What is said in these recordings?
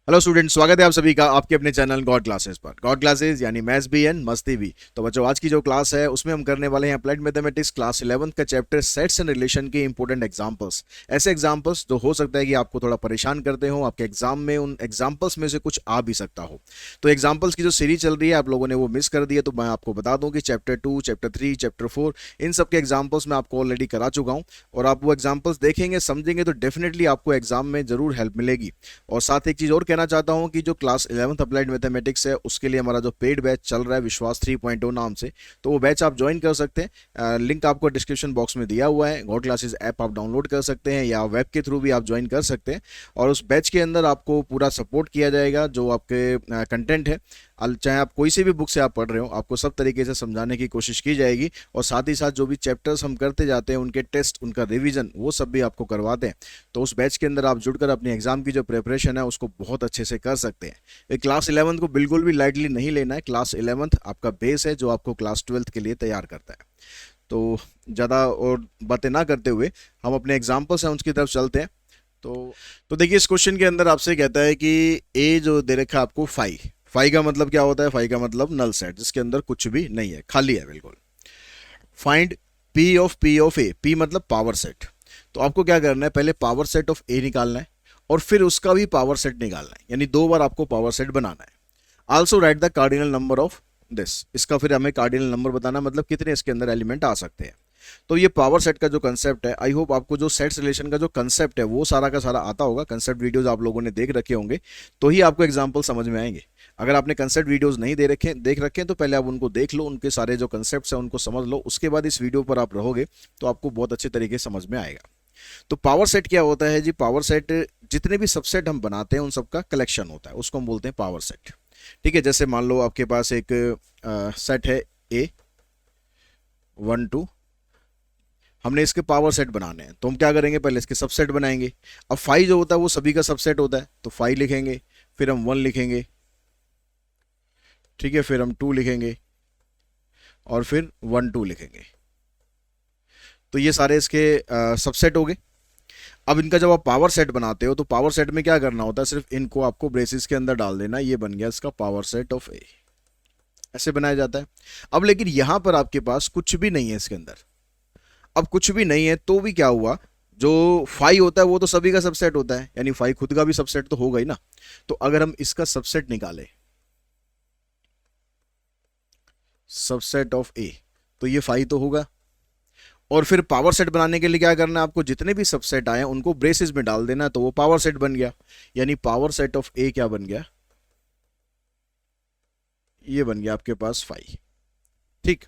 Hello student, स्वागत है आप सभी का आपके अपने चैनल गॉड क्लासेस पर। गॉड क्लासेस यानी मैथ्स भी एंड मस्ती भी। तो बच्चों, आज की जो क्लास है उसमें हम करने वाले हैं अप्लाइड मैथमेटिक्स क्लास 11th का चैप्टर सेट्स एंड रिलेशन के इंपॉर्टेंट एग्जांपल्स। ऐसे एग्जांपल्स जो हो सकता है कि आपको थोड़ा परेशान करते हो आपके एग्जाम में, उन एग्जांपल्स में से कुछ आ भी सकता हो। तो एग्जाम्पल्स की जो सीरीज चल रही है आप लोगों ने वो मिस कर दी है, तो मैं आपको बता दूं कि चैप्टर 2, चैप्टर 3, चैप्टर 4 इन सब के एग्जाम्पल्स मैं आपको ऑलरेडी करा चुका हूँ। और आप वो एग्जाम्पल्स देखेंगे, समझेंगे तो डेफिनेटली आपको एग्जाम में जरूर हेल्प मिलेगी। और साथ एक चीज और कहना चाहता हूं कि जो क्लास 11th अप्लाइड मैथमेटिक्स है उसके लिए हमारा जो पेड बैच चल रहा है विश्वास 3.0 नाम से, तो वो बैच आप ज्वाइन कर सकते हैं। लिंक आपको डिस्क्रिप्शन बॉक्स में दिया हुआ है। गॉड क्लासेस ऐप आप डाउनलोड कर सकते हैं या वेब के थ्रू भी आप ज्वाइन कर सकते हैं। और उस बैच के अंदर आपको पूरा सपोर्ट किया जाएगा। जो आपके कंटेंट है, चाहे आप कोई सी भी बुक से आप पढ़ रहे हो, आपको सब तरीके से समझाने की कोशिश की जाएगी। और साथ ही साथ जो भी चैप्टर्स हम करते जाते हैं उनके टेस्ट, उनका रिवीजन, वो सब भी आपको करवाते हैं। तो उस बैच के अंदर आप जुड़कर अपनी एग्जाम की जो प्रिपरेशन है उसको बहुत अच्छे से कर सकते हैं। ये क्लास 11th को बिल्कुल भी लाइटली नहीं लेना है। क्लास 11th आपका बेस है जो आपको क्लास 12th के लिए तैयार करता है। तो ज़्यादा और बातें ना करते हुए हम अपने एग्जाम्पल्स हैं उसकी तरफ चलते हैं। तो देखिए, इस क्वेश्चन के अंदर आपसे कहता है कि ए जो दे रखा है आपको फाई। फाई का मतलब क्या होता है? फाई का मतलब नल सेट, जिसके अंदर कुछ भी नहीं है, खाली है बिल्कुल। Find P of A. P मतलब पावर सेट। तो आपको क्या करना है, पहले पावर सेट ऑफ ए निकालना है और फिर उसका भी पावर सेट निकालना है, यानी दो बार आपको पावर सेट बनाना है। Also right the cardinal number of this. इसका फिर हमें कार्डिनल नंबर बताना, मतलब कितने इसके अंदर एलिमेंट आ सकते हैं। तो ये पावर सेट का जो कंसेप्ट है, आई होप आपको जो सेट्स रिलेशन का जो कंसेप्ट है वो सारा का सारा आता होगा। कंसेप्ट वीडियोस आप लोगों ने देख रखे होंगे, तो ही आपको एग्जांपल समझ में आएंगे। अगर आपने कंसेप्ट वीडियोस नहीं देख रखे हैं तो पहले आप उनको देख लो, उनके सारे जो कंसेप्ट हैं उनको समझ लो, उसके बाद इस वीडियो पर आप रहोगे तो आपको बहुत अच्छे तरीके से समझ में आएगा। तो पावर सेट क्या होता है जी? पावर सेट जितने भी सबसेट हम बनाते हैं उन सबका कलेक्शन होता है, उसको हम बोलते हैं पावर सेट। ठीक है, जैसे मान लो आपके पास एक सेट है ए 1 2। हमने इसके पावर सेट बनाने हैं तो हम क्या करेंगे, पहले इसके सबसेट बनाएंगे। अब 5 जो होता है वो सभी का सबसेट होता है, तो 5 लिखेंगे, फिर हम 1 लिखेंगे, ठीक है, फिर हम 2 लिखेंगे और फिर 1 2 लिखेंगे। तो ये सारे इसके सबसेट हो गए। अब इनका जब आप पावर सेट बनाते हो तो पावर सेट में क्या करना होता है, सिर्फ इनको आपको ब्रेसिस के अंदर डाल देना। ये बन गया इसका पावर सेट ऑफ ए, ऐसे बनाया जाता है। अब लेकिन यहां पर आपके पास कुछ भी नहीं है इसके अंदर। अब कुछ भी नहीं है तो भी क्या हुआ, जो फाइव होता है वो तो सभी का सबसेट होता है, यानी फाइव खुद का भी सबसेट तो होगा ही ना। तो अगर हम इसका सबसेट निकाले, सबसेट ऑफ ए, तो ये फाइव तो होगा। और फिर पावर सेट बनाने के लिए क्या करना है आपको, जितने भी सबसेट आए उनको ब्रेसेस में डाल देना, तो वो पावर सेट बन गया। यानी पावर सेट ऑफ ए क्या बन गया, ये बन गया आपके पास फाइव। ठीक।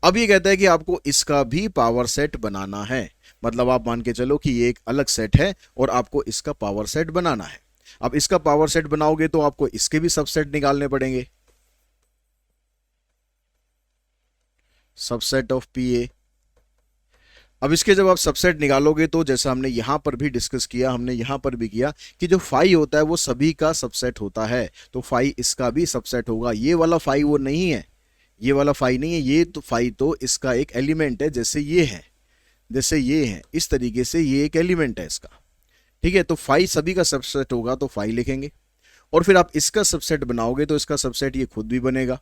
अब ये कहता है कि आपको इसका भी पावर सेट बनाना है। मतलब आप मान के चलो कि ये एक अलग सेट है और आपको इसका पावर सेट बनाना है। अब इसका पावर सेट बनाओगे तो आपको इसके भी सबसेट निकालने पड़ेंगे। सबसेट ऑफ पी ए। अब इसके जब आप सबसेट निकालोगे तो जैसा हमने यहां पर भी डिस्कस किया, हमने यहां पर भी किया कि जो फाइव होता है वो सभी का सबसेट होता है, तो फाइव इसका भी सबसेट होगा। ये वाला फाइव वो नहीं है, ये वाला फाइव नहीं है, ये तो फाइव तो इसका एक एलिमेंट है, जैसे ये है, जैसे ये है, इस तरीके से ये एक एलिमेंट है इसका। ठीक है, तो फाइव सभी का सबसेट होगा तो फाइव लिखेंगे। और फिर आप इसका सबसेट बनाओगे तो इसका सबसेट ये खुद भी बनेगा।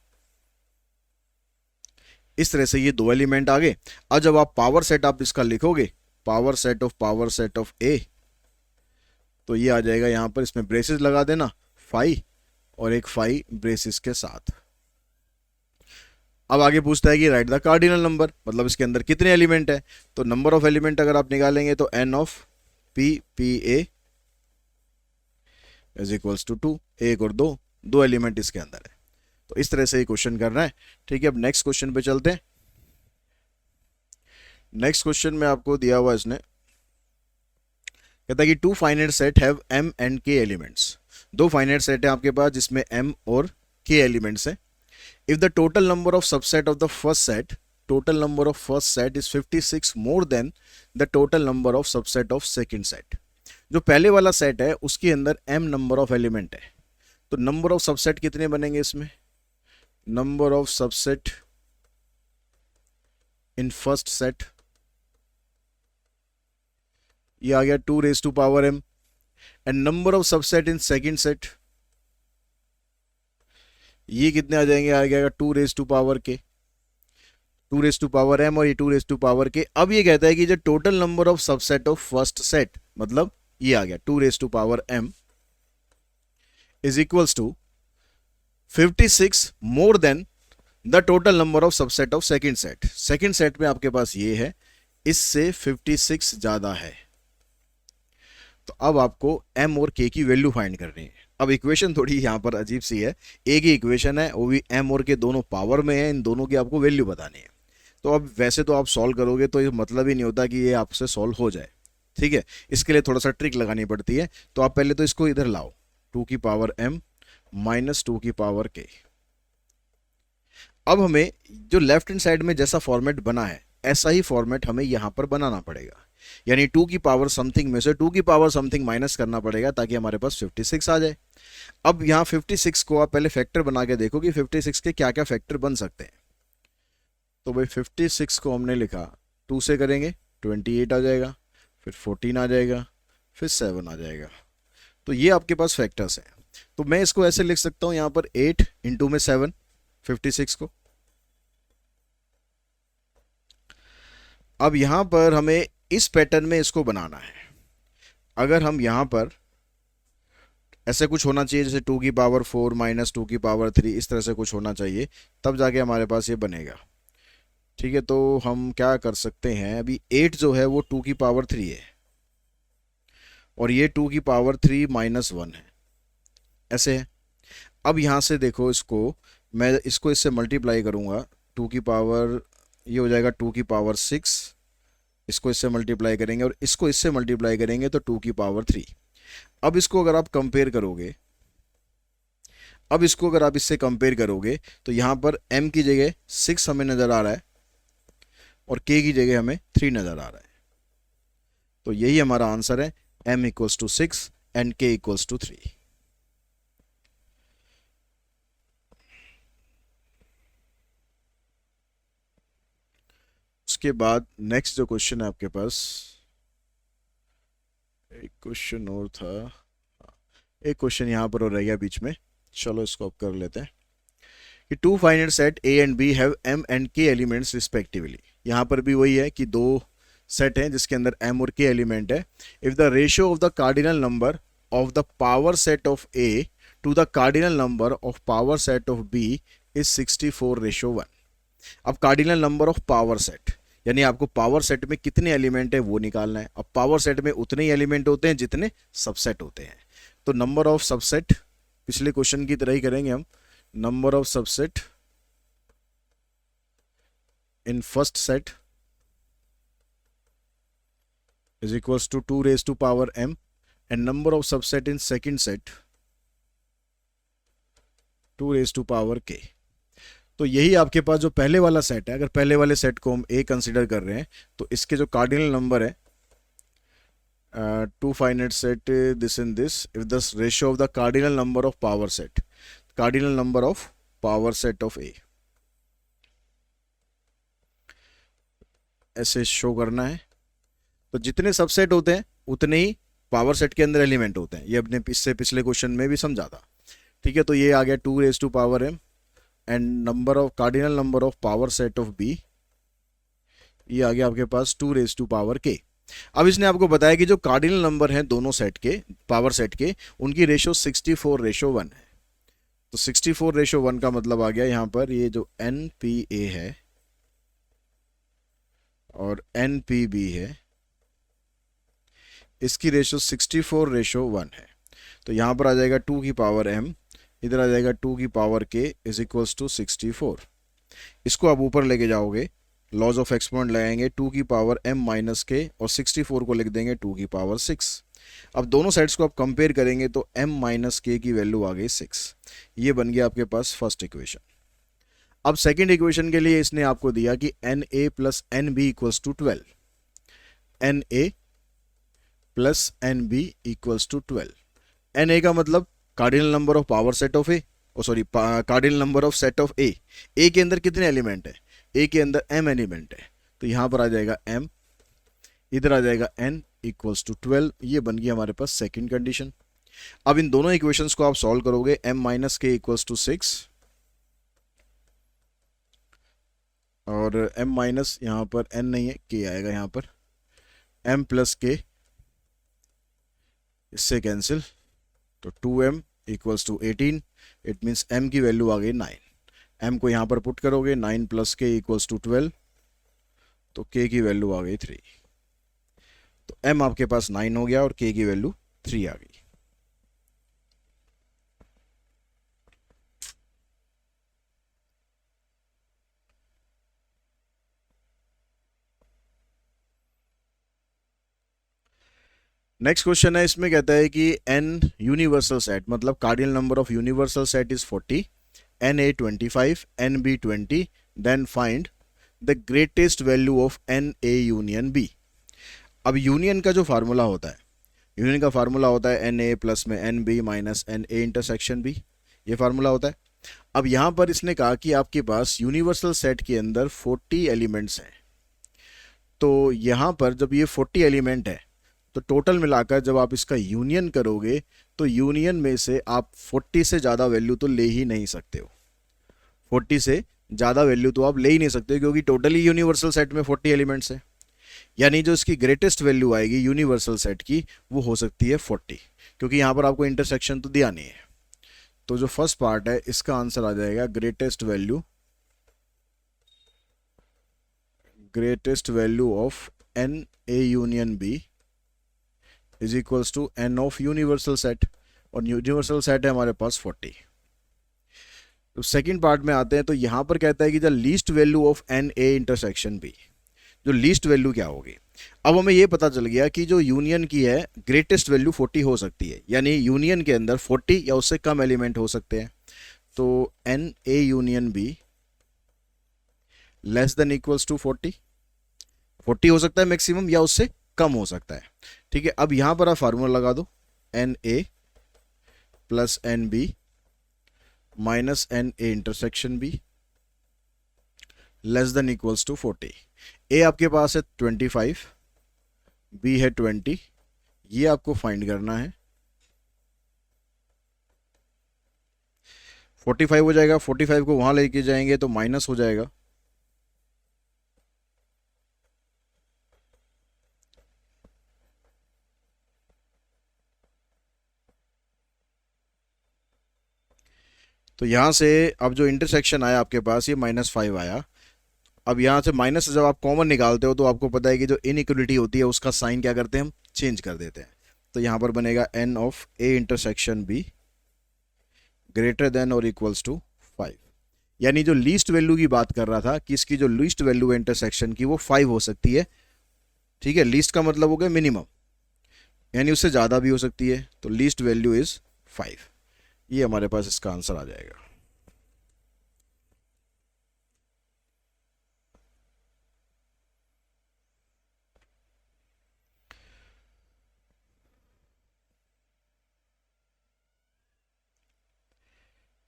इस तरह से ये दो एलिमेंट आ गए। अब जब आप पावर सेट आप इसका लिखोगे, पावर सेट ऑफ ए, तो ये आ जाएगा यहां पर, इसमें ब्रेसेस लगा देना, फाइव और एक फाइव ब्रेसेस के साथ। अब आगे पूछता है कि राइट द कार्डिनल नंबर, मतलब इसके अंदर कितने एलिमेंट है। तो नंबर ऑफ एलिमेंट अगर आप निकालेंगे तो N of P A is equals to 2। एक और दो, दो एलिमेंट इसके अंदर है। तो इस तरह से ये क्वेश्चन करना है। ठीक है, अब नेक्स्ट क्वेश्चन पे चलते हैं। नेक्स्ट क्वेश्चन में आपको दिया हुआ इसने, कहता है कि two finite set have M and K elements. दो फाइनाइट सेट है आपके पास जिसमें एम और के एलिमेंट्स है। If the total number of subset of the first set, total number of first set is 56 more than the total number of subset of second set. जो पहले वाला set है उसके अंदर एम नंबर ऑफ एलिमेंट है, तो number of subset कितने बनेंगे इसमें, number of subset in first set, ये आ गया 2 raised to power m, and number of subset in second set, ये कितने आ जाएंगे, आ जाएगा 2 रेज टू पावर के, 2 रेज टू पावर एम और ये 2 रेज टू पावर के। अब ये कहता है कि जो total number of subset of first set, मतलब ये आ गया 2 raise to power M is equals to 56 more than the total number of subset of second set. Second set में आपके पास ये है, इससे 56 ज्यादा है। तो अब आपको m और k की वैल्यू फाइंड करनी है। अब इक्वेशन थोड़ी यहां पर अजीब सी है, एक ही इक्वेशन है, वो भी m और k दोनों पावर में है, इन दोनों की आपको वैल्यू बतानी है। तो अब वैसे तो आप सॉल्व करोगे तो ये मतलब ही नहीं होता कि ये आपसे सॉल्व हो जाए, ठीक है। इसके लिए थोड़ा सा ट्रिक लगानी पड़ती है। तो आप पहले तो इसको इधर लाओ, 2 की पावर m माइनस 2 की पावर k। अब हमें जो लेफ्ट हैंड साइड में जैसा फॉर्मेट बना है, ऐसा ही फॉर्मेट हमें यहां पर बनाना पड़ेगा। यानी 2 की पावर समथिंग में से 2 की पावर समथिंग माइनस करना पड़ेगा ताकि हमारे पास 56 आ जाए। अब यहाँ 56 को आप पहले फैक्टर बना के देखो कि 56 के क्या क्या फैक्टर बन सकते हैं। तो भाई 56 को हमने लिखा 2 से करेंगे 28 आ जाएगा, फिर 14 आ जाएगा, फिर 7 आ जाएगा। तो ये आपके पास फैक्टर्स हैं। तो मैं इसको ऐसे लिख सकता हूँ यहाँ पर 8 इंटू में 7 56 को। अब यहां पर हमें इस पैटर्न में इसको बनाना है। अगर हम यहां पर ऐसे कुछ होना चाहिए जैसे 2 की पावर 4 माइनस 2 की पावर 3, इस तरह से कुछ होना चाहिए, तब जाके हमारे पास ये बनेगा, ठीक है। तो हम क्या कर सकते हैं, अभी 8 जो है वो 2 की पावर 3 है और ये 2 की पावर 3 माइनस 1 है, ऐसे है। अब यहां से देखो, इसको मैं इसको इससे मल्टीप्लाई करूंगा, 2 की पावर ये हो जाएगा 2 की पावर 6, इसको इससे मल्टीप्लाई करेंगे और इसको इससे मल्टीप्लाई करेंगे तो 2 की पावर 3। अब इसको अगर आप कंपेयर करोगे, अब इसको अगर आप इससे कंपेयर करोगे तो यहां पर m की जगह 6 हमें नजर आ रहा है और k की जगह हमें 3 नजर आ रहा है। तो यही हमारा आंसर है, m equals to 6 and k equals to 3। उसके बाद नेक्स्ट जो क्वेश्चन है आपके पास, एक क्वेश्चन और था, एक क्वेश्चन यहां पर और रह गया बीच में, चलो इसको अब कर लेते हैं कि two finite set A and B have m and k elements respectively. यहां पर भी वही है कि दो सेट हैं जिसके अंदर m और k एलिमेंट है। If the ratio of the cardinal number of the power set of a to the cardinal number of power set of b is 64:1। अब cardinal number of power set यानी आपको power set में कितने element है वो निकालना है। अब पावर सेट में उतने ही एलिमेंट होते हैं जितने सबसेट होते हैं। तो नंबर ऑफ सबसेट पिछले क्वेश्चन की तरह ही करेंगे हम, number of subset in first set is equals to 2 raised to power m and number of subset in second set 2 raised to power k। तो यही आपके पास जो पहले वाला सेट है, अगर पहले वाले सेट को हम a कंसीडर कर रहे हैं तो इसके जो कार्डिनल नंबर है, two finite set this in this, if the ratio of the cardinal number of power set, cardinal number of power set of a, ऐसे शो करना है। तो जितने सबसेट होते हैं उतने ही पावर सेट के अंदर एलिमेंट होते हैं, ये अपने इससे पिछले क्वेश्चन में भी समझा था, ठीक है। तो ये आ गया 2 raise to power m and number of cardinal number of power set of b, ये आ गया आपके पास 2 रेज टू पावर k। अब इसने आपको बताया कि जो कार्डिनल नंबर हैं दोनों सेट के, पावर सेट के, उनकी रेशियो 64:1 है। तो 64:1 का मतलब आ गया यहाँ पर ये जो NPA है और NPB है, इसकी रेशियो 64:1 है। तो यहां पर आ जाएगा 2 की पावर m, इधर आ जाएगा 2 की power k is equals to 64। इसको आप ऊपर लेके जाओगे, लॉज ऑफ एक्सपोनेंट लगाएंगे, 2 की पावर m माइनस k और 64 को लिख देंगे 2 की पावर 6। अब दोनों साइड्स को आप कंपेयर करेंगे तो m माइनस k की वैल्यू आ गई 6। ये बन गया आपके पास फर्स्ट इक्वेशन। अब सेकेंड इक्वेशन के लिए इसने आपको दिया कि na plus nb equals to 12, na plus N B equals to 12। N A का मतलब cardinal number of power set of A, sorry cardinal number of set of A. A के अंदर कितने एलिमेंट है, ए के अंदर m एलिमेंट है, तो यहां पर आ जाएगा m, इधर आ जाएगा n इक्वल्स टू 12। ये बन गई हमारे पास सेकंड कंडीशन। अब इन दोनों इक्वेशंस को आप सॉल्व करोगे, m माइनस के इक्वल्स टू 6 और m माइनस यहाँ पर n नहीं है, k आएगा यहाँ पर, m प्लस k, इससे कैंसिल, तो 2m equals to 18, it means m की वैल्यू आ गई 9। m को यहाँ पर पुट करोगे, 9 प्लस k इक्वल्स टू 12, तो k की वैल्यू आ गई 3। तो m आपके पास 9 हो गया और k की वैल्यू 3 आ गई। नेक्स्ट क्वेश्चन है, इसमें कहता है कि n यूनिवर्सल सेट, मतलब cardinal number of universal set is 40, na 25, nb 20, then find the greatest value of na union b। अब यूनियन का जो फार्मूला होता है, यूनियन का फार्मूला होता है na प्लस में nb minus na intersection b, ये फार्मूला होता है। अब यहाँ पर इसने कहा कि आपके पास यूनिवर्सल सेट के अंदर 40 एलिमेंट्स हैं, तो यहाँ पर जब ये 40 एलिमेंट है तो टोटल मिलाकर जब आप इसका यूनियन करोगे तो यूनियन में से आप 40 से ज़्यादा वैल्यू तो ले ही नहीं सकते हो, 40 से ज़्यादा वैल्यू तो आप ले ही नहीं सकते, क्योंकि टोटली यूनिवर्सल सेट में 40 एलिमेंट्स हैं। यानी जो इसकी ग्रेटेस्ट वैल्यू आएगी यूनिवर्सल सेट की वो हो सकती है 40, क्योंकि यहाँ पर आपको इंटरसेक्शन तो दिया नहीं है। तो जो फर्स्ट पार्ट है इसका आंसर आ जाएगा greatest value of N A union B is equals to N of universal set, और यूनिवर्सल सेट है हमारे पास 40। तो सेकंड पार्ट में आते हैं, तो यहां पर कहता है कि the least value of N A intersection B, जो लीस्ट वैल्यू क्या होगी। अब हमें ये पता चल गया कि जो यूनियन की है ग्रेटेस्ट वैल्यू 40 हो सकती है, यानी यूनियन के अंदर 40 या उससे कम एलिमेंट हो सकते हैं। तो N A union B less than equals to 40 हो सकता है मैक्सिमम, या उससे कम हो सकता है। ठीक है, अब यहां पर आप फार्मूला लगा दो, N A plus N B minus N A intersection B less than equals to 40। A आपके पास है 25, बी है 20, ये आपको फाइंड करना है। 45 हो जाएगा, 45 को वहां लेके जाएंगे तो माइनस हो जाएगा, तो यहां से अब जो इंटरसेक्शन आया आपके पास ये -5 आया। अब यहाँ से माइनस जब आप कॉमन निकालते हो तो आपको पता है कि जो इनइक्वलिटी होती है उसका साइन क्या करते हैं हम, चेंज कर देते हैं। तो यहाँ पर बनेगा N of A intersection B greater than और इक्वल्स टू 5, यानी जो लीस्ट वैल्यू की बात कर रहा था कि इसकी जो लीस्ट वैल्यू है इंटरसेक्शन की वो 5 हो सकती है। ठीक है, लीस्ट का मतलब हो गया मिनिमम, यानी उससे ज़्यादा भी हो सकती है, तो लीस्ट वैल्यू इज़ 5। ये हमारे पास इसका आंसर आ जाएगा।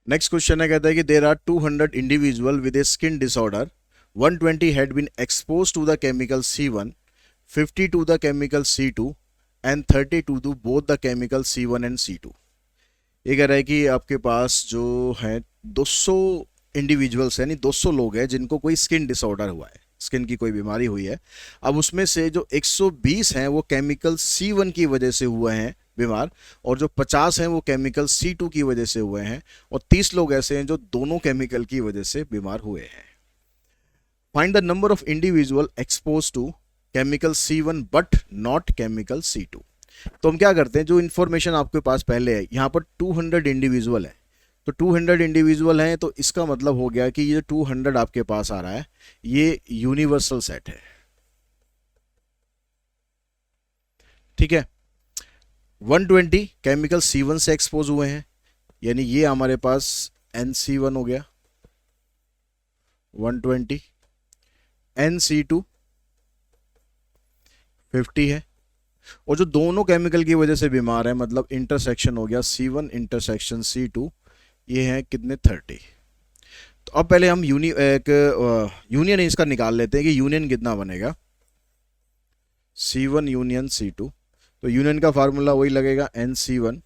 नेक्स्ट क्वेश्चन है, कहता है कि there are 200 individual with a skin disorder, 120 had been expose to the chemical C1, 50 to the chemical C2 and 30 to both the chemical C1 and C2। ये कह रहा है कि आपके पास जो है 200 इंडिविजुअल्स यानी 200 लोग हैं जिनको कोई स्किन डिसऑर्डर हुआ है, स्किन की कोई बीमारी हुई है। अब उसमें से जो 120 हैं वो केमिकल C1 की वजह से हुए हैं बीमार, और जो 50 हैं वो केमिकल C2 की वजह से हुए हैं, और 30 लोग ऐसे हैं जो दोनों केमिकल की वजह से बीमार हुए हैं। Find the number of individual expose to chemical C1 but not chemical C2। तो हम क्या करते हैं, जो इन्फॉर्मेशन आपके पास पहले है, यहाँ पर 200 इंडिविजुअल है, तो 200 इंडिविजुअल हैं, तो इसका मतलब हो गया कि ये 200 आपके पास आ रहा है, ये यूनिवर्सल सेट है। ठीक है, 120 केमिकल C1 से एक्सपोज हुए हैं, यानी ये हमारे पास NC1 हो गया, 120 NC2 50 है, और जो दोनों केमिकल की वजह से बीमार है मतलब इंटरसेक्शन हो गया C1 इंटरसेक्शन C2, ये है कितने 30। तो अब पहले हम यूनियन इसका निकाल लेते हैं कि यूनियन कितना बनेगा, C1 यूनियन C2। तो यूनियन का फार्मूला वही लगेगा NC1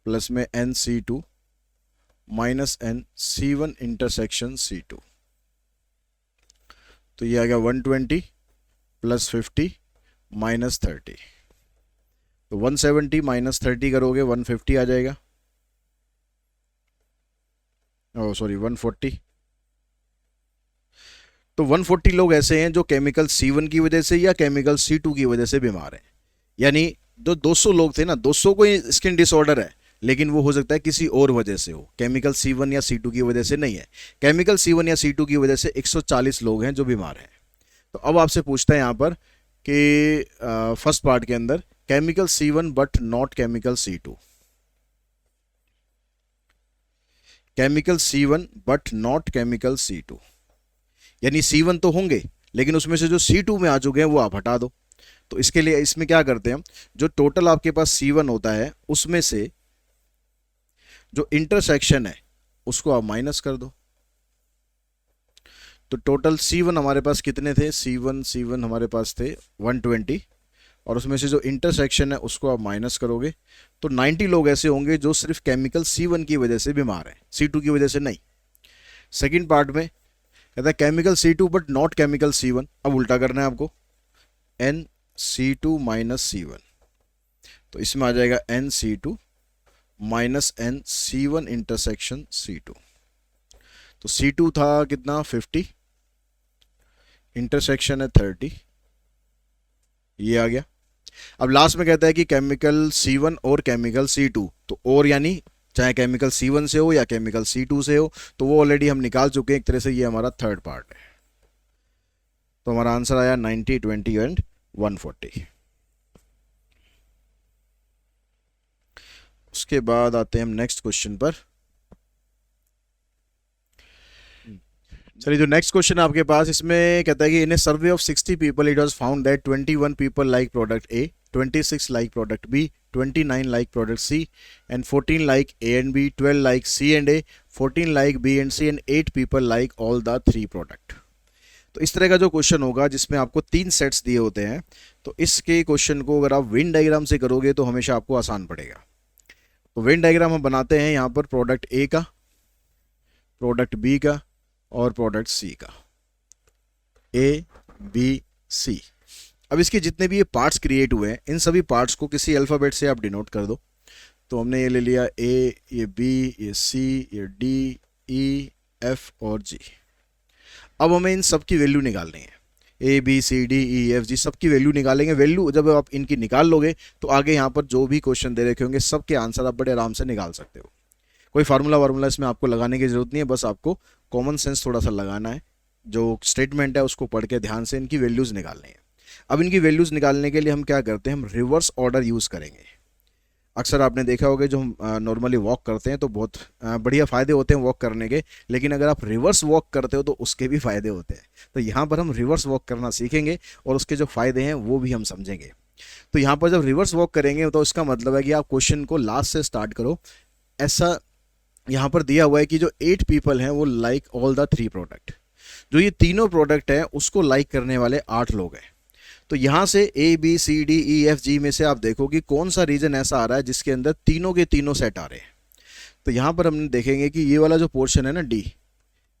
प्लस में NC2 minus NC1 intersection C2। तो ये आ गया 120 प्लस 50 माइनस 30, तो 170 माइनस 30 करोगे 150 आ जाएगा, ओ सॉरी 140। तो 140 लोग ऐसे हैं जो केमिकल C1 की वजह से या केमिकल C2 की वजह से बीमार हैं। यानी जो 200 लोग थे ना, 200 को स्किन डिसऑर्डर है, लेकिन वो हो सकता है किसी और वजह से हो, केमिकल C1 या C2 की वजह से नहीं है। केमिकल C1 या C2 की वजह से 140 लोग हैं जो बीमार हैं। तो अब आपसे पूछता है यहाँ पर कि फर्स्ट पार्ट के अंदर chemical C1 but not chemical C2, chemical C1 but not chemical C2, यानी C1 तो होंगे लेकिन उसमें से जो C2 में आ चुके हैं वो आप हटा दो। तो इसके लिए इसमें क्या करते हैं हम, जो टोटल आपके पास C1 होता है उसमें से जो इंटरसेक्शन है उसको आप माइनस कर दो। तो टोटल C1 हमारे पास कितने थे, C1 हमारे पास थे 120, और उसमें से जो इंटरसेक्शन है उसको आप माइनस करोगे तो 90 लोग ऐसे होंगे जो सिर्फ केमिकल C1 की वजह से बीमार हैं, C2 की वजह से नहीं। सेकेंड पार्ट में कहता है chemical C2 but not chemical C1, अब उल्टा करना है आपको, NC2 माइनस C1, तो इसमें आ जाएगा NC2 minus NC1 intersection C2। तो C2 था कितना 50, इंटरसेक्शन है 30, ये आ गया। अब लास्ट में कहता है कि केमिकल C1 और केमिकल C2, तो और यानी चाहे केमिकल C1 से हो या केमिकल C2 से हो, तो वो ऑलरेडी हम निकाल चुके हैं एक तरह से, ये हमारा थर्ड पार्ट है। तो हमारा आंसर आया 90, 20 एंड 140। उसके बाद आते हैं हम नेक्स्ट क्वेश्चन पर। चलिए जो नेक्स्ट क्वेश्चन आपके पास, इसमें कहता है कि in a survey of 60 people it was found that 21 people like product A, 26 like product B, 29 like product C and 14 like A and B, 12 like C and A, 14 like B and C and 8 people like all the 3 product. तो इस तरह का जो question होगा जिसमें आपको 3 sets दिए होते हैं, तो इसके क्वेश्चन को अगर आप वेन डायग्राम से करोगे तो हमेशा आपको आसान पड़ेगा। तो वेन डायग्राम हम बनाते हैं यहाँ पर प्रोडक्ट ए का, प्रोडक्ट बी का और प्रोडक्ट सी का, ए बी सी। अब इसके जितने भी ये पार्ट्स क्रिएट हुए हैं इन सभी पार्ट्स को किसी अल्फ़ाबेट से आप डिनोट कर दो। तो हमने ये ले लिया ए, ये बी, ये सी, ये डी, ई, एफ और जी। अब हमें इन सब की वैल्यू निकालनी है, A B C D E F G, सब की वैल्यू निकालेंगे। वैल्यू जब आप इनकी निकाल लोगे तो आगे यहाँ पर जो भी क्वेश्चन दे रखे होंगे सबके आंसर आप बड़े आराम से निकाल सकते हो। कोई फार्मूला इसमें आपको लगाने की जरूरत नहीं है, बस आपको कॉमन सेंस थोड़ा सा लगाना है। जो स्टेटमेंट है उसको पढ़ के ध्यान से इनकी वैल्यूज़ निकालनी है। अब इनकी वैल्यूज़ निकालने के लिए हम क्या करते हैं, हम रिवर्स ऑर्डर यूज़ करेंगे। अक्सर आपने देखा होगा जो हम नॉर्मली वॉक करते हैं तो बहुत बढ़िया फ़ायदे होते हैं वॉक करने के, लेकिन अगर आप रिवर्स वॉक करते हो तो उसके भी फ़ायदे होते हैं। तो यहाँ पर हम रिवर्स वॉक करना सीखेंगे और उसके जो फ़ायदे हैं वो भी हम समझेंगे। तो यहाँ पर जब रिवर्स वॉक करेंगे तो इसका मतलब है कि आप क्वेश्चन को लास्ट से स्टार्ट करो। ऐसा यहाँ पर दिया हुआ है कि जो 8 पीपल हैं वो लाइक ऑल द 3 प्रोडक्ट, जो ये तीनों प्रोडक्ट हैं उसको लाइक करने वाले 8 लोग हैं। तो यहाँ से A B C D E F G में से आप देखो कि कौन सा रीजन ऐसा आ रहा है जिसके अंदर तीनों के तीनों सेट आ रहे हैं। तो यहाँ पर हम देखेंगे कि ये वाला जो पोर्शन है ना डी,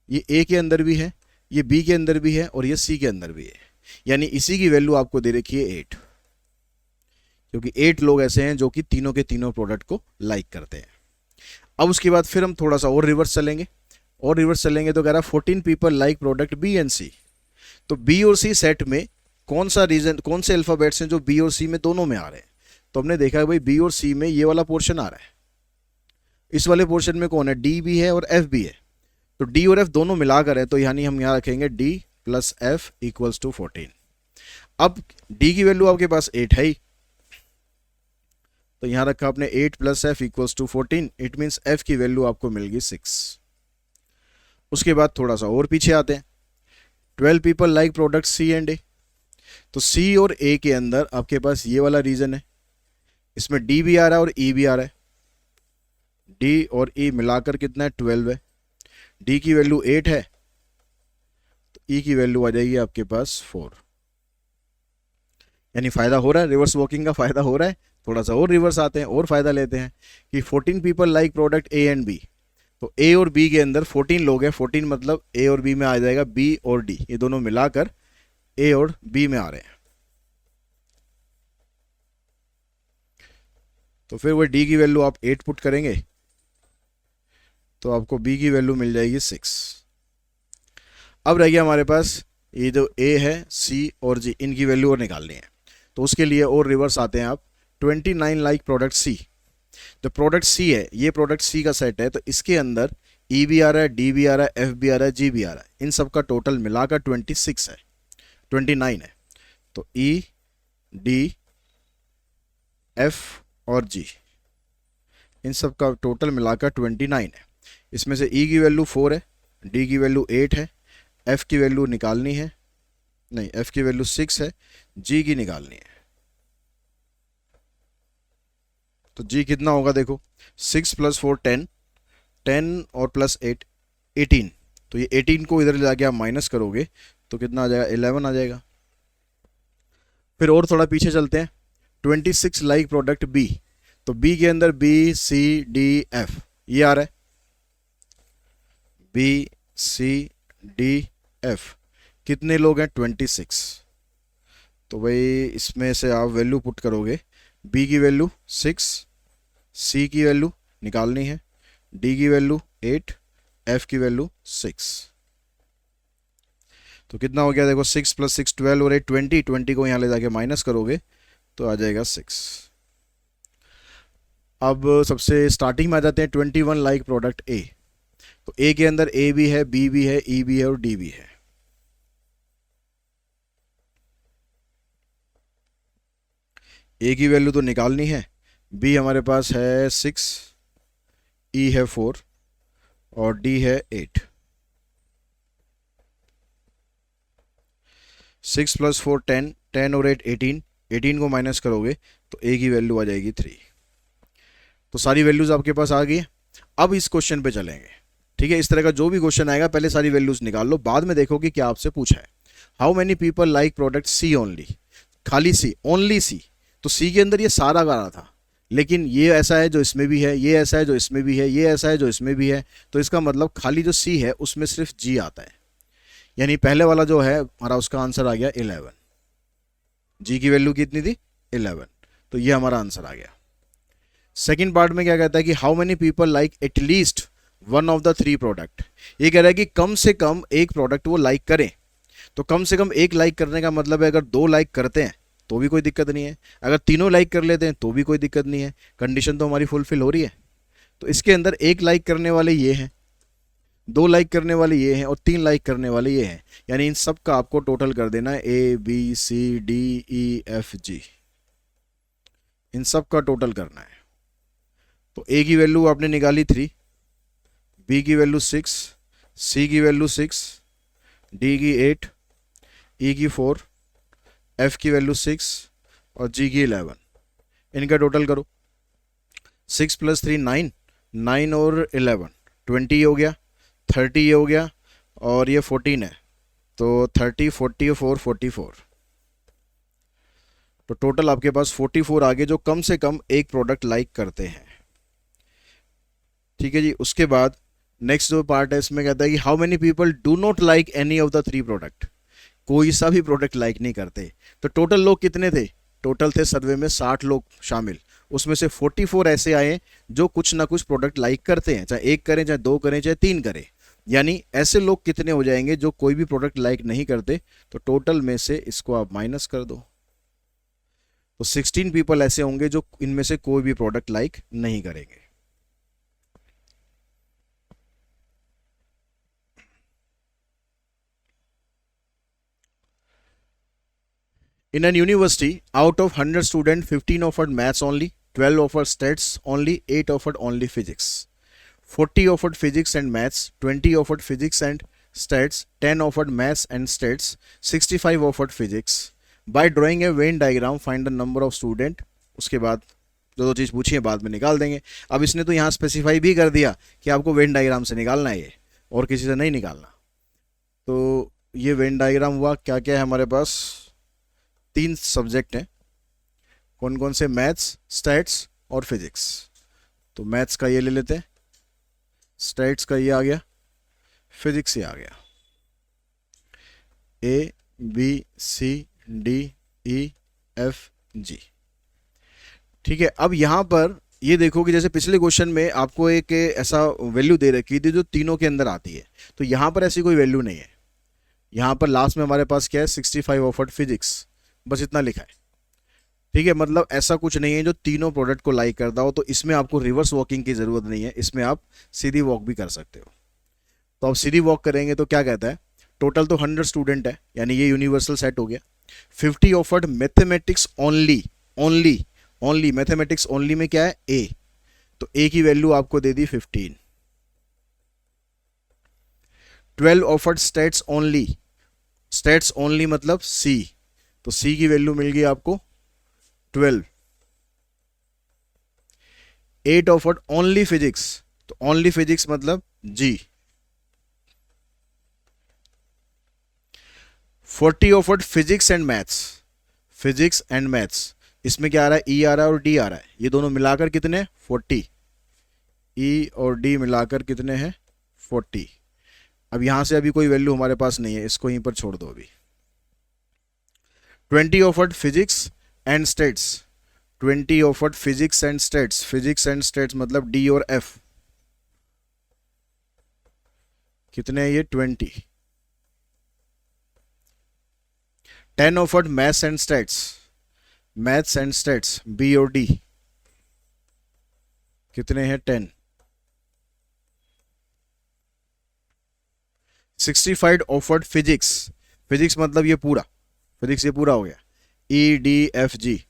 ये ए के अंदर भी है, ये बी के अंदर भी है और ये सी के अंदर भी है, यानी इसी की वैल्यू आपको दे रखी है 8, क्योंकि 8 लोग ऐसे हैं जो कि तीनों के तीनों प्रोडक्ट को लाइक करते हैं। अब उसके बाद फिर हम थोड़ा सा और रिवर्स चलेंगे, और रिवर्स चलेंगे तो कह रहा है 14 people like product B and C. तो बी और सी सेट में कौन सा रीजन, कौन से अल्फ़ाबेट्स हैं जो बी और सी में दोनों में आ रहे हैं। तो हमने देखा है भाई बी और सी में ये वाला पोर्शन आ रहा है, इस वाले पोर्शन में कौन है, डी भी है और एफ भी है। तो डी और एफ दोनों मिलाकर है, तो यानी हम यहाँ रखेंगे D plus F equals to 14। अब डी की वैल्यू आपके पास 8 है ही, तो यहाँ रखा आपने 8 plus F equals to 14, it means F की वैल्यू आपको मिल गई 6। उसके बाद थोड़ा सा और पीछे आते हैं, 12 people like product C and A. तो सी और ए के अंदर आपके पास ये वाला रीजन है, इसमें डी भी आ रहा है और ई भी आ रहा है। डी और ई मिलाकर कितना है, 12 है। डी की वैल्यू 8 है तो ई की वैल्यू आ जाएगी आपके पास 4। यानी फायदा हो रहा है, रिवर्स वॉकिंग का फायदा हो रहा है। थोड़ा सा और रिवर्स आते हैं और फायदा लेते हैं कि 14 people like product A and B. तो ए और बी के अंदर 14 लोग हैं, 14 मतलब ए और बी में आ जाएगा बी और डी, ये दोनों मिलाकर ए और बी में आ रहे हैं। तो फिर वो डी की वैल्यू आप 8 पुट करेंगे तो आपको बी की वैल्यू मिल जाएगी 6। अब रह गया हमारे पास ये जो ए है, सी और जी, इनकी वैल्यू और निकालनी है। तो उसके लिए और रिवर्स आते हैं आप। 29 लाइक प्रोडक्ट सी, जो प्रोडक्ट सी है ये प्रोडक्ट सी का सेट है, तो इसके अंदर ई भी आ रहा है, डी भी आ रहा है, एफ भी आ रहा है, जी भी आ रहा है, इन सब का टोटल मिलाकर 26 है, 29 है। तो ई, डी, एफ और जी, इन सब का टोटल मिलाकर 29 है। इसमें से ई की वैल्यू 4 है, डी की वैल्यू 8 है, एफ की वैल्यू निकालनी है, नहीं एफ की वैल्यू 6 है, जी की निकालनी है। तो जी कितना होगा देखो, 6 + 4 10, 10 और +8 18। तो ये 18 को इधर ले जाके आप माइनस करोगे तो कितना आ जाएगा, 11 आ जाएगा। फिर और थोड़ा पीछे चलते हैं। 26 लाइक प्रोडक्ट बी, तो बी के अंदर बी, सी, डी, एफ ये आ रहा है, बी, सी, डी, एफ, कितने लोग हैं, 26। तो भाई इसमें से आप वैल्यू पुट करोगे, बी की वैल्यू 6, सी की वैल्यू निकालनी है, डी की वैल्यू 8, एफ की वैल्यू 6। तो कितना हो गया देखो, 6 + 6 12 और 8 20, 20 को यहाँ ले जाके माइनस करोगे तो आ जाएगा 6। अब सबसे स्टार्टिंग में आ जाते हैं 21 लाइक प्रोडक्ट ए। तो ए के अंदर ए भी है, बी भी है, ई भी है और डी भी है। ए की वैल्यू तो निकालनी है, बी हमारे पास है 6, ई है 4 और डी है 8। 6 + 4 10, 10 और 8 18, 18 को माइनस करोगे तो ए की वैल्यू आ जाएगी 3। तो सारी वैल्यूज आपके पास आ गई। अब इस क्वेश्चन पे चलेंगे, ठीक है। इस तरह का जो भी क्वेश्चन आएगा पहले सारी वैल्यूज निकाल लो, बाद में देखो कि क्या आपसे पूछा है। How many people like product C only, खाली सी, ओनली सी। तो सी के अंदर ये सारा गाना था, लेकिन ये ऐसा है जो इसमें भी है, ये ऐसा है जो इसमें भी है, ये ऐसा है जो इसमें भी है। तो इसका मतलब खाली जो सी है उसमें सिर्फ जी आता है, यानी पहले वाला जो है हमारा उसका आंसर आ गया 11। जी की वैल्यू कितनी थी, 11। तो ये हमारा आंसर आ गया। सेकेंड पार्ट में क्या कहता है कि how many people like at least one of the 3 product. ये कह रहा है कि कम से कम एक प्रोडक्ट वो लाइक करें। तो कम से कम एक लाइक करने का मतलब है अगर 2 लाइक करते हैं तो भी कोई दिक्कत नहीं है, अगर तीनों लाइक कर लेते हैं तो भी कोई दिक्कत नहीं है, कंडीशन तो हमारी फुलफिल हो रही है। तो इसके अंदर एक लाइक करने वाले ये हैं, 2 लाइक करने वाले ये हैं और 3 लाइक करने वाले ये हैं, यानी इन सब का आपको टोटल कर देना है, A B C D E F G, इन सब का टोटल करना है। तो ए की वैल्यू आपने निकाली 3, बी की वैल्यू 6, सी की वैल्यू 6, डी की 8, ई की 4, एफ की वैल्यू 6 और जी की 11। इनका टोटल करो, 6 + 3 9, 9 और 11 20 हो गया, 30 हो गया और ये 14 है, तो 30 40 4 44। तो टोटल आपके पास 44 आगे जो कम से कम एक प्रोडक्ट लाइक करते हैं, ठीक है जी। उसके बाद नेक्स्ट जो पार्ट है इसमें कहता है कि how many people do not like any of the 3 product. कोई सा भी प्रोडक्ट लाइक नहीं करते। तो टोटल लोग कितने थे, टोटल थे सर्वे में 60 लोग शामिल, उसमें से 44 ऐसे आए जो कुछ ना कुछ प्रोडक्ट लाइक करते हैं, चाहे एक करें, चाहे 2 करें, चाहे 3 करें। यानी ऐसे लोग कितने हो जाएंगे जो कोई भी प्रोडक्ट लाइक नहीं करते। तो टोटल में से इसको आप माइनस कर दो, तो 16 पीपल ऐसे होंगे जो इनमें से कोई भी प्रोडक्ट लाइक नहीं करेंगे। In an university, out of 100 students, 15 offered maths only, 12 offered stats only, 8 offered only physics. 40 offered physics and maths, 20 offered physics and stats, 10 offered maths and stats, 65 offered physics. By drawing a Venn diagram, find the number of student. उसके बाद जो दो चीज़ पूछी है बाद में निकाल देंगे। अब इसने तो यहाँ स्पेसिफाई भी कर दिया कि आपको वेन डायग्राम से निकालना है ये, और किसी से नहीं निकालना। तो ये वेन डायग्राम हुआ, क्या क्या है हमारे पास, 3 सब्जेक्ट हैं, कौन कौन से, मैथ्स, स्टैट्स और फिजिक्स। तो मैथ्स का ये ले लेते हैं, स्टैट्स का ये आ गया, फिजिक्स ये आ गया, A B C D E F G. ठीक है, अब यहां पर ये देखो कि जैसे पिछले क्वेश्चन में आपको एक ऐसा वैल्यू दे रखी थी जो तीनों के अंदर आती है, तो यहां पर ऐसी कोई वैल्यू नहीं है। यहां पर लास्ट में हमारे पास क्या है, 65 ऑफर्ड फिजिक्स, बस इतना लिखा है। ठीक है, मतलब ऐसा कुछ नहीं है जो तीनों प्रोडक्ट को लाइक करता हो, तो इसमें आपको रिवर्स वॉकिंग की जरूरत नहीं है, इसमें आप सीधी वॉक भी कर सकते हो। तो आप सीधी वॉक करेंगे तो क्या कहता है, टोटल तो 100 स्टूडेंट है, यानी ये यूनिवर्सल सेट हो गया। 50 offered mathematics only, only only mathematics only में क्या है, ए, तो ए की वैल्यू आपको दे दी 15। 12 offered states only, states only मतलब सी, तो सी की वैल्यू मिल गई आपको 12। 8 ऑफर्ड ओनली फिजिक्स, तो ओनली फिजिक्स मतलब जी। 40 offered physics and maths, physics and maths, इसमें क्या आ रहा है, ई आ रहा है और डी आ रहा है, ये दोनों मिलाकर कितने 40, ई और डी मिलाकर कितने हैं 40। अब यहां से अभी कोई वैल्यू हमारे पास नहीं है, इसको यहीं पर छोड़ दो अभी। 20 offered physics and stats, 20 offered physics and stats, physics and stats मतलब डी और एफ, कितने हैं ये 20। 10 offered maths and stats, maths and stats B और डी, कितने हैं 10। 65 ऑफर्ड फिजिक्स, फिजिक्स मतलब ये पूरा, फिजिक्स ये पूरा हो गया, ई डी एफ जी,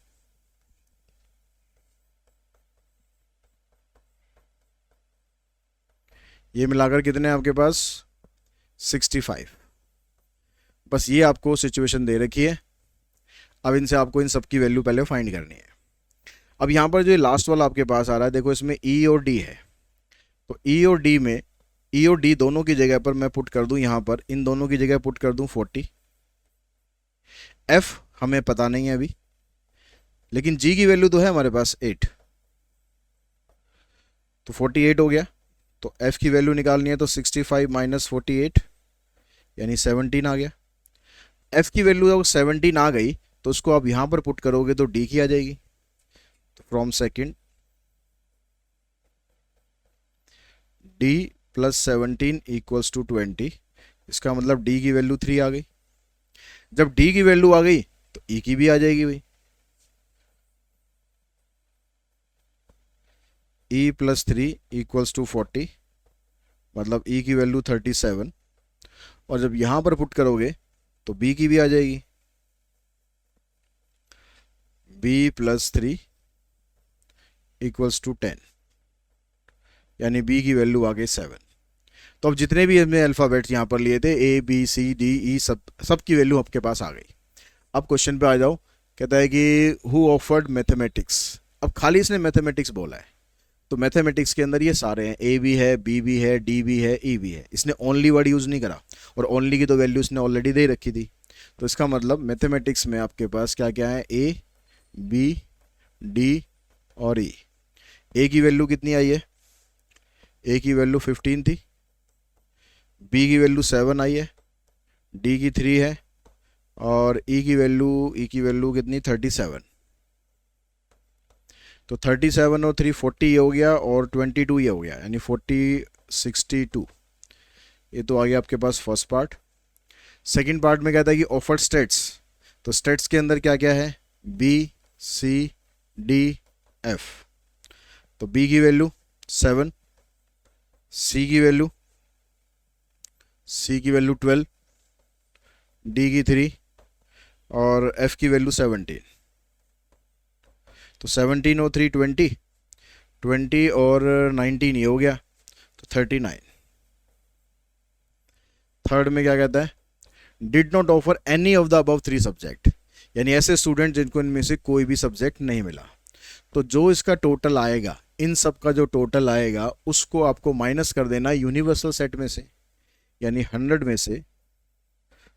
ये मिलाकर कितने हैं आपके पास 65। बस ये आपको सिचुएशन दे रखी है, अब इनसे आपको इन सब की वैल्यू पहले फाइंड करनी है। अब यहाँ पर जो लास्ट वाला आपके पास आ रहा है, देखो इसमें ई और डी है, तो ई और डी में, ई और डी दोनों की जगह पर मैं पुट कर दूं, यहाँ पर इन दोनों की जगह पुट कर दूं 40। एफ हमें पता नहीं है अभी, लेकिन जी की वैल्यू तो है हमारे पास 8, तो 48 हो गया। तो एफ की वैल्यू निकालनी है तो 65 माइनस 48 यानी 17 आ गया। एफ की वैल्यू अगर 17 आ गई तो उसको आप यहां पर पुट करोगे तो डी की आ जाएगी, तो from second D plus 17 equals to 20, इसका मतलब डी की वैल्यू 3 आ गई। जब डी की वैल्यू आ गई तो ई की भी आ जाएगी भाई, ई प्लस 3 इक्वल्स टू 40, मतलब ई की वैल्यू 37, और जब यहां पर पुट करोगे तो बी की भी आ जाएगी, बी प्लस 3 इक्वल्स टू 10, यानी बी की वैल्यू आ गई 7। तो अब जितने भी हमने अल्फ़ाबेट्स यहाँ पर लिए थे ए बी सी डी ई, सब की वैल्यू आपके पास आ गई। अब क्वेश्चन पे आ जाओ, कहता है कि हु ऑफर्ड मैथमेटिक्स, अब खाली इसने मैथमेटिक्स बोला है, तो मैथमेटिक्स के अंदर ये सारे हैं, ए भी है, बी भी है, डी भी है, ई भी है, इसने ओनली वर्ड यूज़ नहीं करा, और ओनली की तो वैल्यू इसने ऑलरेडी दे रखी थी। तो इसका मतलब मैथमेटिक्स में आपके पास क्या क्या है, ए बी डी और ई। ए की वैल्यू कितनी आई है, ए की वैल्यू 15 थी, बी की वैल्यू 7 आई है, डी की 3 है, और ई की वैल्यू कितनी 37। तो 37 और 3 40 ये हो गया, और 22 ये हो गया, यानी 40 62। ये तो आ गया आपके पास फर्स्ट पार्ट। सेकंड पार्ट में कहता है कि ऑफर्ड स्टेट्स, तो स्टेट्स के अंदर क्या क्या है, बी सी डी एफ, तो बी की वैल्यू 7, सी की वैल्यू 12, डी की 3, और एफ की वैल्यू 17। तो 17 और 3 20, 20 और 19 ये हो गया, तो 39। थर्ड में क्या कहता है, did not offer any of the above 3 subject, यानी ऐसे स्टूडेंट जिनको इनमें से कोई भी सब्जेक्ट नहीं मिला। तो जो इसका टोटल आएगा, इन सब का जो टोटल आएगा उसको आपको माइनस कर देना यूनिवर्सल सेट में से, यानी 100 में से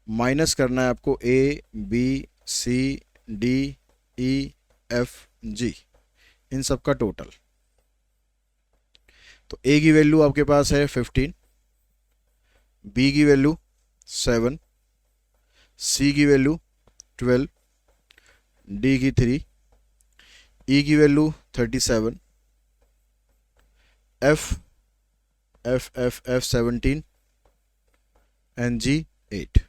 माइनस करना है आपको A B C D E F G, इन सब का टोटल। तो ए की वैल्यू आपके पास है 15, बी की वैल्यू 7, सी की वैल्यू 12, डी की 3, ई की वैल्यू 37, एफ 17 एंड जी 8।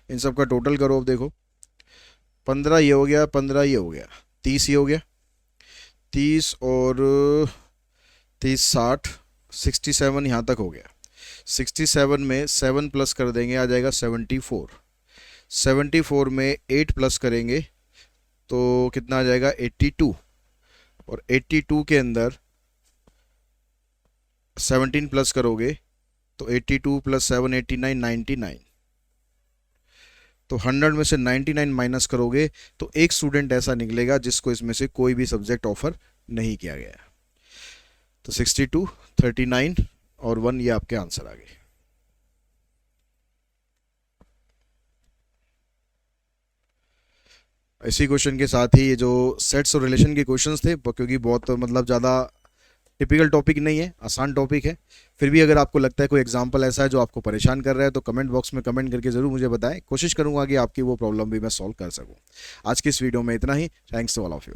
इन सब का टोटल करो। अब देखो 15 ये हो गया, 15 ये हो गया, 30 ये हो गया, 30 और 30 60, 67 यहाँ तक हो गया। 67 में 7 प्लस कर देंगे आ जाएगा 74, 74 में 8 प्लस करेंगे तो कितना आ जाएगा 82, और 82 के अंदर 17 प्लस करोगे तो 82 प्लस 7 89, 99। तो 100 में से 99 माइनस करोगे तो एक स्टूडेंट ऐसा निकलेगा जिसको इसमें से कोई भी सब्जेक्ट ऑफर नहीं किया गया। तो 62, 39 और 1 ये आपके आंसर आ गए। इसी क्वेश्चन के साथ ही ये जो सेट्स और रिलेशन के क्वेश्चंस थे, क्योंकि बहुत मतलब ज़्यादा टिपिकल टॉपिक नहीं है, आसान टॉपिक है, फिर भी अगर आपको लगता है कोई एग्जांपल ऐसा है जो आपको परेशान कर रहा है तो कमेंट बॉक्स में कमेंट करके ज़रूर मुझे बताएं। कोशिश करूंगा कि आपकी वो प्रॉब्लम भी मैं सॉल्व कर सकूं। आज की इस वीडियो में इतना ही। Thanks to all of you.